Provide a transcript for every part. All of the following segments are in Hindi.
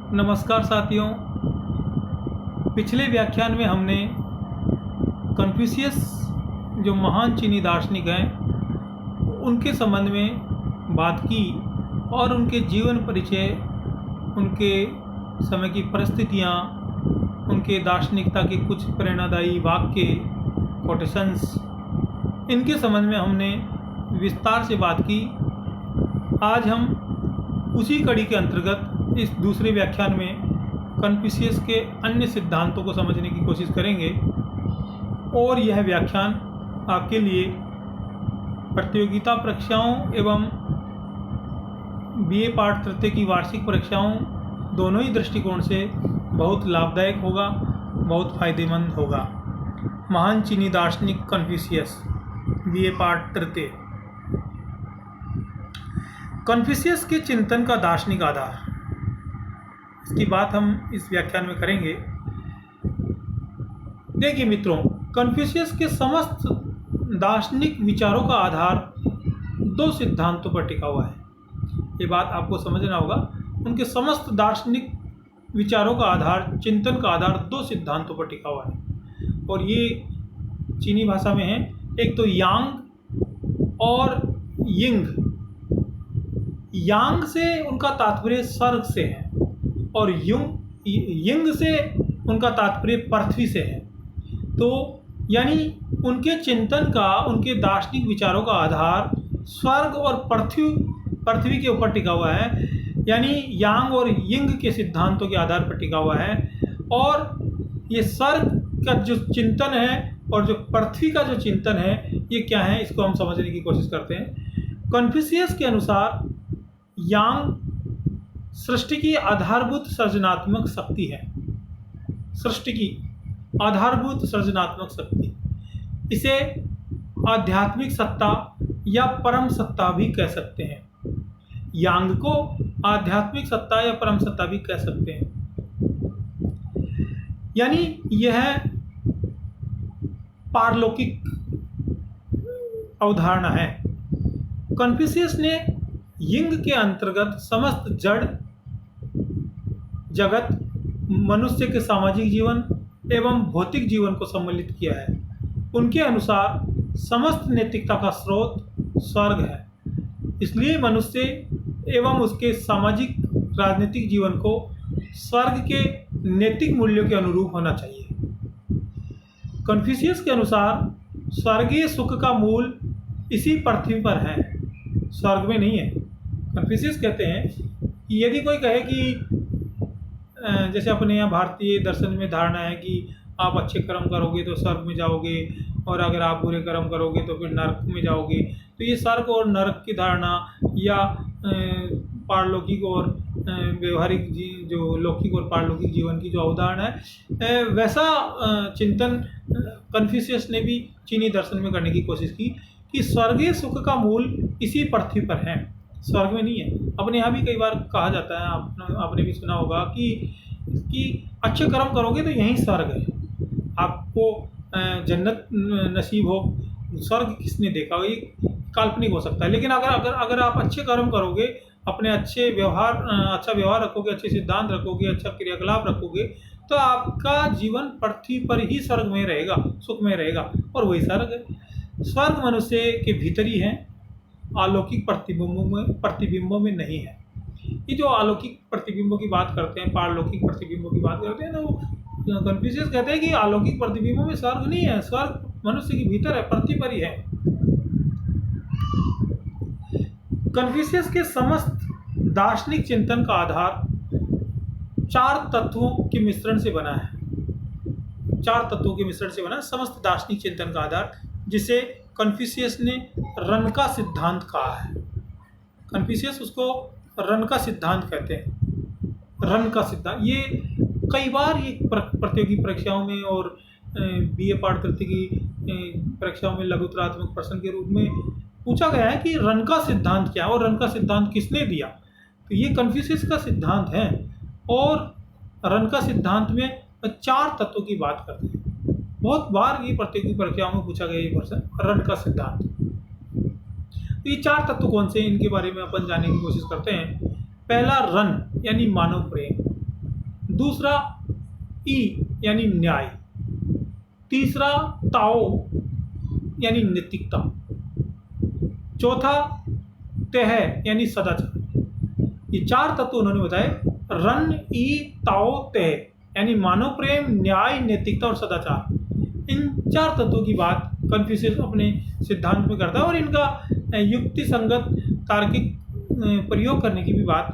नमस्कार साथियों। पिछले व्याख्यान में हमने कन्फ्यूशियस जो महान चीनी दार्शनिक हैं उनके संबंध में बात की और उनके जीवन परिचय, उनके समय की परिस्थितियाँ, उनके दार्शनिकता के कुछ प्रेरणादायी वाक्य, कोटेशंस, इनके संबंध में हमने विस्तार से बात की। आज हम उसी कड़ी के अंतर्गत इस दूसरे व्याख्यान में कन्फ्यूशियस के अन्य सिद्धांतों को समझने की कोशिश करेंगे और यह व्याख्यान आपके लिए प्रतियोगिता परीक्षाओं एवं बीए पाठ तृतीय की वार्षिक परीक्षाओं दोनों ही दृष्टिकोण से बहुत लाभदायक होगा, बहुत फायदेमंद होगा। महान चीनी दार्शनिक कन्फ्यूशियस, बीए पाठ तृतीय। कन्फ्यूशियस के चिंतन का दार्शनिक आधार, इसकी बात हम इस व्याख्यान में करेंगे। देखिए मित्रों, कन्फ्यूशियस के समस्त दार्शनिक विचारों का आधार दो सिद्धांतों पर टिका हुआ है। ये बात आपको समझना होगा। उनके समस्त दार्शनिक विचारों का आधार, चिंतन का आधार दो सिद्धांतों पर टिका हुआ है और ये चीनी भाषा में है। एक तो यांग और यिंग। यांग से उनका तात्पर्य स्वर्ग से है और यिंग से उनका तात्पर्य पृथ्वी से है। तो यानी उनके चिंतन का, उनके दार्शनिक विचारों का आधार स्वर्ग और पृथ्वी के ऊपर टिका हुआ है। यानी यांग और यिंग के सिद्धांतों के आधार पर टिका हुआ है। और ये स्वर्ग का जो चिंतन है और जो पृथ्वी का जो चिंतन है, ये क्या है, इसको हम समझने की कोशिश करते हैं। कन्फ्यूशियस के अनुसार यांग सृष्टि की आधारभूत सृजनात्मक शक्ति है। सृष्टि की आधारभूत सृजनात्मक शक्ति, इसे आध्यात्मिक सत्ता या परम सत्ता भी कह सकते हैं। यांग को आध्यात्मिक सत्ता या परम सत्ता भी कह सकते हैं। यानी यह पारलौकिक अवधारणा है। कन्फ्यूशियस ने यिंग के अंतर्गत समस्त जड़ जगत, मनुष्य के सामाजिक जीवन एवं भौतिक जीवन को सम्मिलित किया है। उनके अनुसार समस्त नैतिकता का स्रोत स्वर्ग है। इसलिए मनुष्य एवं उसके सामाजिक राजनीतिक जीवन को स्वर्ग के नैतिक मूल्यों के अनुरूप होना चाहिए। कन्फ्यूशियस के अनुसार स्वर्गीय सुख का मूल इसी पृथ्वी पर है, स्वर्ग में नहीं है। कन्फ्यूशियस कहते हैं कि यदि कोई कहे कि जैसे अपने यहाँ भारतीय दर्शन में धारणा है कि आप अच्छे कर्म करोगे तो स्वर्ग में जाओगे और अगर आप बुरे कर्म करोगे तो फिर नरक में जाओगे। तो ये स्वर्ग और नरक की धारणा या पारलौकिक और व्यवहारिक जो लौकिक और पारलौकिक जीवन की जो अवधारणा है, वैसा चिंतन कन्फ्यूशियस ने भी चीनी दर्शन में करने की कोशिश की कि स्वर्गीय सुख का मूल इसी पृथ्वी पर है, स्वर्ग में नहीं है। अपने यहाँ भी कई बार कहा जाता है, आपने भी सुना होगा कि अच्छे कर्म करोगे तो यहीं स्वर्ग है, आपको जन्नत नसीब हो। स्वर्ग किसने देखा, ये काल्पनिक हो सकता है। लेकिन अगर आप अच्छे कर्म करोगे, अपने अच्छा व्यवहार रखोगे, अच्छे सिद्धांत रखोगे, अच्छा क्रियाकलाप रखोगे, तो आपका जीवन पृथ्वी पर ही स्वर्ग में रहेगा, सुख में रहेगा। और वही स्वर्ग है। स्वर्ग मनुष्य के भीतर ही है, अलौकिक प्रतिबिंबों में नहीं है। ये जो अलौकिक प्रतिबिंबों की बात करते हैं, पारलौकिक प्रतिबिंबों की बात करते हैं ना, वो कन्फ्यूशियस कहते हैं कि अलौकिक प्रतिबिंबों में स्वर्ग नहीं है, स्वर्ग मनुष्य के भीतर है, पृथ्वी पर ही है। कन्फ्यूशियस के समस्त दार्शनिक चिंतन का आधार चार तत्वों के मिश्रण से बना है। चार तत्वों के मिश्रण से बना समस्त दार्शनिक चिंतन का आधार, जिसे कन्फ्यूशियस ने रन का सिद्धांत कहा है। कन्फ्यूशियस उसको रन का सिद्धांत कहते हैं। रन का सिद्धांत ये कई बार ये प्रतियोगी परीक्षाओं में और बीए पाठ तृतीय की परीक्षाओं में लघुतरात्मक प्रश्न के रूप में पूछा गया है कि रन का सिद्धांत क्या है और रन का सिद्धांत किसने दिया। तो ये कन्फ्यूशियस का सिद्धांत है और रन का सिद्धांत में चार तत्वों की बात करते हैं। बहुत बार ये प्रतियोगी परीक्षाओं में पूछा गया ये प्रश्न, रन का सिद्धांत। तो ये चार तत्व कौन से हैं, इनके बारे में अपन जानने की कोशिश करते हैं। पहला रन यानी मानव प्रेम। दूसरा ई यानी न्याय, तीसरा ताओ यानी नैतिकता, चौथा तेह यानी सदाचार। ये 4 तत्व उन्होंने बताए, रन, ई, ताओ, तेह यानी मानव प्रेम, न्याय, नैतिकता और सदाचार। इन 4 तत्वों की बात कन्फ्यूशियस अपने सिद्धांत में करता है और इनका युक्ति संगत तार्किक प्रयोग करने की भी बात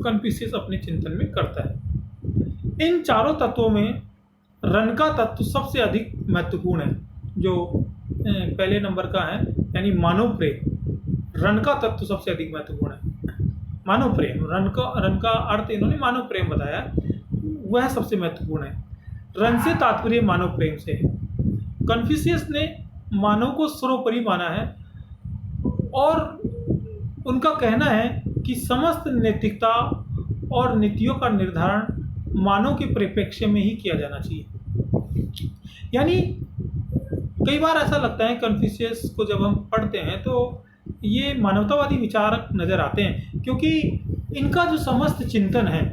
कन्फ्यूशियस अपने चिंतन में करता है। इन चारों तत्वों में रन का तत्व सबसे अधिक महत्वपूर्ण है, जो पहले नंबर का है, यानी मानव प्रेम। रन का तत्व सबसे अधिक महत्वपूर्ण है। मानव प्रेम, रन का अर्थ इन्होंने मानव प्रेम बताया, वह सबसे महत्वपूर्ण है। रन से तात्पर्य मानव प्रेम से है। कन्फ्यूशियस ने मानव को सर्वोपरि माना है और उनका कहना है कि समस्त नैतिकता और नीतियों का निर्धारण मानव के परिप्रेक्ष्य में ही किया जाना चाहिए। यानी कई बार ऐसा लगता है कन्फ्यूशियस को जब हम पढ़ते हैं तो ये मानवतावादी विचारक नज़र आते हैं, क्योंकि इनका जो समस्त चिंतन है,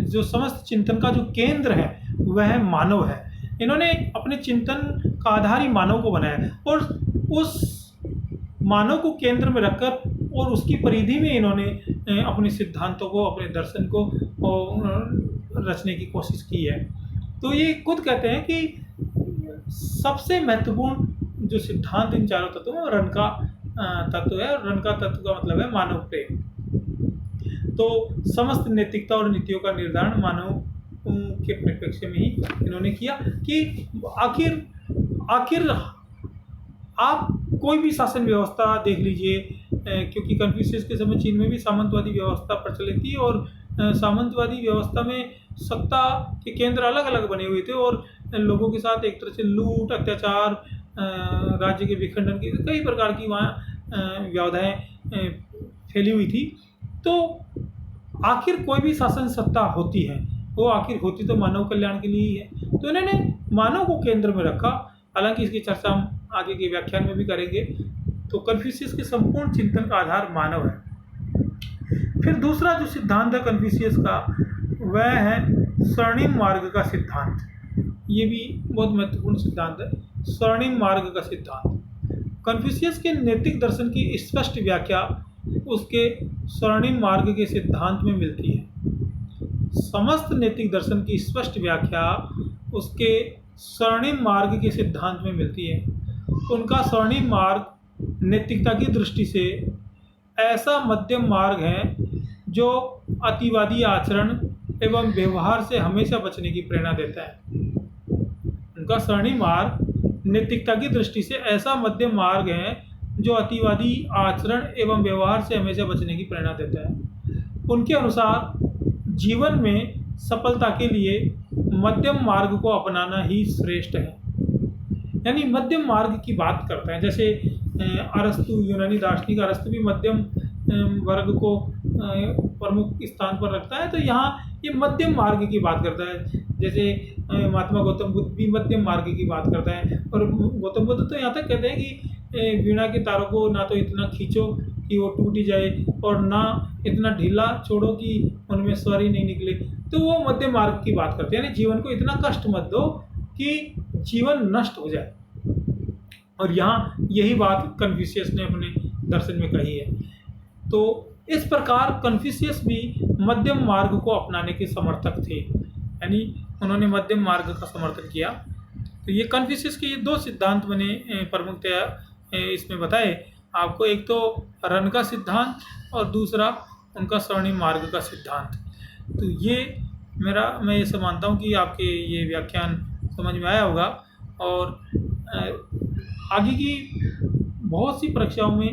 जो समस्त चिंतन का जो केंद्र है वह मानव है। इन्होंने अपने चिंतन का आधार ही मानव को बनाया है और उस मानव को केंद्र में रखकर और उसकी परिधि में इन्होंने अपने सिद्धांतों को, अपने दर्शन को रचने की कोशिश की है। तो ये खुद कहते हैं कि सबसे महत्वपूर्ण जो सिद्धांत इन चारों तत्वों में रन का तत्व है, और रन का तत्व का मतलब है मानव प्रेम। तो समस्त नैतिकता और नीतियों का निर्धारण मानव के परिप्रेक्ष्य में ही इन्होंने किया कि आखिर आप कोई भी शासन व्यवस्था देख लीजिए, क्योंकि कन्फ्यूशियस के समय चीन में भी सामंतवादी व्यवस्था प्रचलित थी और सामंतवादी व्यवस्था में सत्ता के केंद्र अलग अलग बने हुए थे और लोगों के साथ एक तरह से लूट, अत्याचार, राज्य के विखंडन की कई प्रकार की वहाँ व्यवधाएं फैली हुई थी। तो आखिर कोई भी शासन सत्ता होती है, वो आखिर होती तो मानव कल्याण के लिए ही है। तो इन्होंने मानव को केंद्र में रखा। हालांकि इसकी चर्चा हम आगे के व्याख्यान में भी करेंगे। तो कन्फ्यूशियस के संपूर्ण चिंतन का आधार मानव है। फिर दूसरा जो सिद्धांत है कन्फ्यूशियस का, वह है स्वर्णिम मार्ग का सिद्धांत। ये भी बहुत महत्वपूर्ण सिद्धांत है, स्वर्णिम मार्ग का सिद्धांत। कन्फ्यूशियस के नैतिक दर्शन की स्पष्ट व्याख्या उसके स्वर्णिम मार्ग के सिद्धांत में मिलती है। समस्त नैतिक दर्शन की स्पष्ट व्याख्या उसके स्वर्णिम मार्ग के सिद्धांत में मिलती है। उनका स्वर्णिम मार्ग नैतिकता की दृष्टि से ऐसा मध्यम मार्ग है जो अतिवादी आचरण एवं व्यवहार से हमेशा बचने की प्रेरणा देता है। उनका स्वर्णिम मार्ग नैतिकता की दृष्टि से ऐसा मध्यम मार्ग है जो अतिवादी आचरण एवं व्यवहार से हमेशा बचने की प्रेरणा देता है। उनके अनुसार जीवन में सफलता के लिए मध्यम मार्ग को अपनाना ही श्रेष्ठ है। यानी मध्यम मार्ग की बात करते हैं। जैसे अरस्तु, यूनानी दार्शनिक अरस्तु भी मध्यम वर्ग को प्रमुख स्थान पर रखता है। तो यहाँ ये मध्यम मार्ग की बात करता है। जैसे महात्मा गौतम बुद्ध भी मध्यम मार्ग की बात करता है। और गौतम बुद्ध तो यहाँ तक कहते हैं कि वीणा के तारों को ना तो इतना खींचो कि वो टूट ही जाए और ना इतना ढीला छोड़ो कि उनमें स्वर ही नहीं निकले। तो वो मध्यम मार्ग की बात करते हैं। यानी जीवन को इतना कष्ट मत दो कि जीवन नष्ट हो जाए। और यहाँ यही बात कन्फ्यूशियस ने अपने दर्शन में कही है। तो इस प्रकार कन्फ्यूशियस भी मध्यम मार्ग को अपनाने के समर्थक थे। यानी उन्होंने मध्यम मार्ग का समर्थन किया। तो ये कन्फ्यूशियस के ये 2 सिद्धांत मैंने प्रमुखतया इसमें बताए आपको। एक तो रन का सिद्धांत और दूसरा उनका स्वर्णिम मार्ग का सिद्धांत। तो ये मैं ये मानता हूँ कि आपके ये व्याख्यान समझ में आया होगा। और आगे की बहुत सी परीक्षाओं में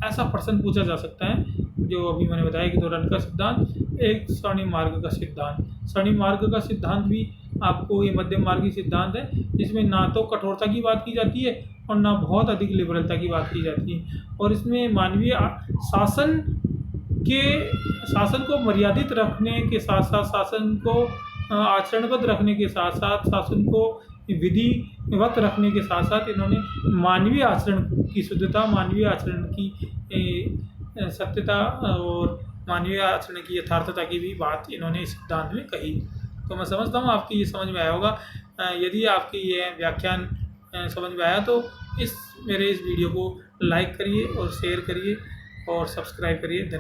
ऐसा प्रश्न पूछा जा सकता है जो अभी मैंने बताया कि 2 रन का सिद्धांत, एक स्वर्णिम मार्ग का सिद्धांत। स्वर्णिम मार्ग का सिद्धांत भी आपको ये मध्यम मार्गी सिद्धांत है, जिसमें ना तो कठोरता की बात की जाती है और ना बहुत अधिक लिबरलता की बात की जाती है। और इसमें मानवीय शासन को मर्यादित रखने के साथ साथ, शासन को आचरणबद्ध रखने के साथ साथ, शासन को विधिवत रखने के साथ साथ इन्होंने मानवीय आचरण की शुद्धता, मानवीय आचरण की सत्यता और मानवीय आचरण की यथार्थता की भी बात इन्होंने इस सिद्धांत में कही। तो मैं समझता हूँ आपकी ये समझ में आया होगा। यदि आपकी ये व्याख्यान समझ में आया तो मेरे इस वीडियो को लाइक करिए और शेयर करिए और सब्सक्राइब करिए।